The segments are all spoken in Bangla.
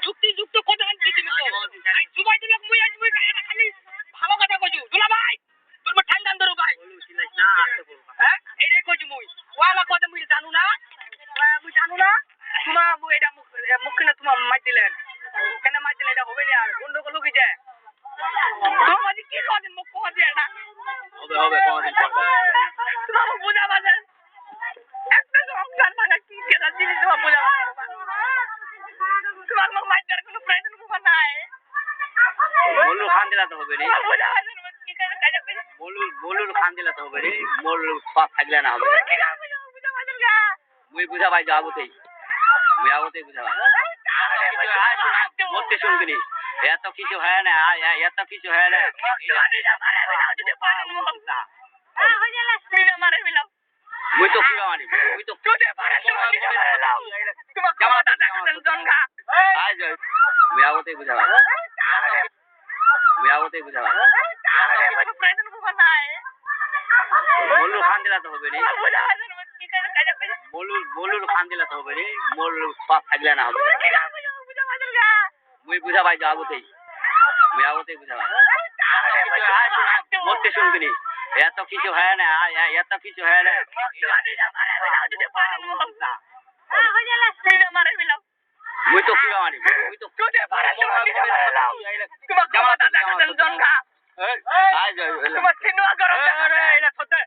যুক্তিযুক্ত কথা আনতেছি তো আই জুবাই দিলাম মুই আজ মুই কায়রা খালি ভালো কথা কইছু দুলা ভাই তোর মা ঠান্ডা ধরো ভাই বলছিস না আসতে বল হ্যাঁ এইটাই কইছু মুই ওয়ালা কথা মুই জানু না তোমা মুই এটা মুখ না তোমা মার দিলেন কেন মার দিলেন এটা হবে না আর গন্ডগোল হই যায় তোমা কি কদিন মুখ কো দিয়ে না হবে কদিন তোমা বুঝা বাজে একটা সংসার ভাঙা কি কেন জিনিস তোমা বুঝা তোমার মুখ মার দেওয়ার কোনো প্রয়োজন নাই মোলুর খান দিলা তো হবে রে মোলুর খান দিলা তো হবে রে মোল সব থাকলে না হবে মুই বুঝা ভাই যাবতেই মুই আবতেই বুঝা ভাই মতে শুনবি এত কিছু হয় না এত কিছু হয় না মুই তো কিবা মারি মুই তো মুই আবতেই বুঝা ভাই মোলুর খান দিলা তো হবে রে মোলুর খান দিলা তো হবে রে মোল সব থাকলে না হবে মুই বুঝা ভাই যাবতেই মুই আবতেই বুঝা ভাই মতে শুনবি এত কিছু হয় না এত কিছু হয় না মুই তো কিবা মারি মুই তো তোমার সিনেমা করো এটা থতে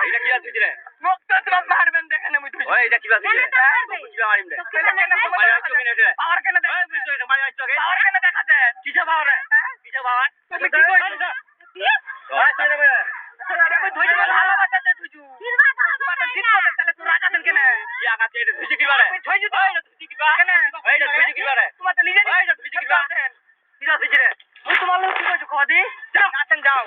এটা কি আছে রে মুক্ত তোমার মারবেন দেখেন আমি তুই ওই এটা কি আছে রে কিবা মারিম রে পাওয়ার কেন দেখাছে পাওয়ার কেন দেখাছে কিসে পাওয়ার কিসে পাওয়ার তুমি কি কইছো আমি ধুই দিলাম ভালোবাসা দে তুই তোমার তো জিত করতে তাহলে তুই রাখাছেন কেন কি আগাতে এটা ধুইছে কি বারে ধুই দিতে হয় না তুই কি বা কেন এই এটা ধুইছে কি বারে তোমার তো নিজে এই এটা ধুইছে কি বারে কি আছে রে তুই তোমার লোক কি কইছো খদি যাও আসেন যাও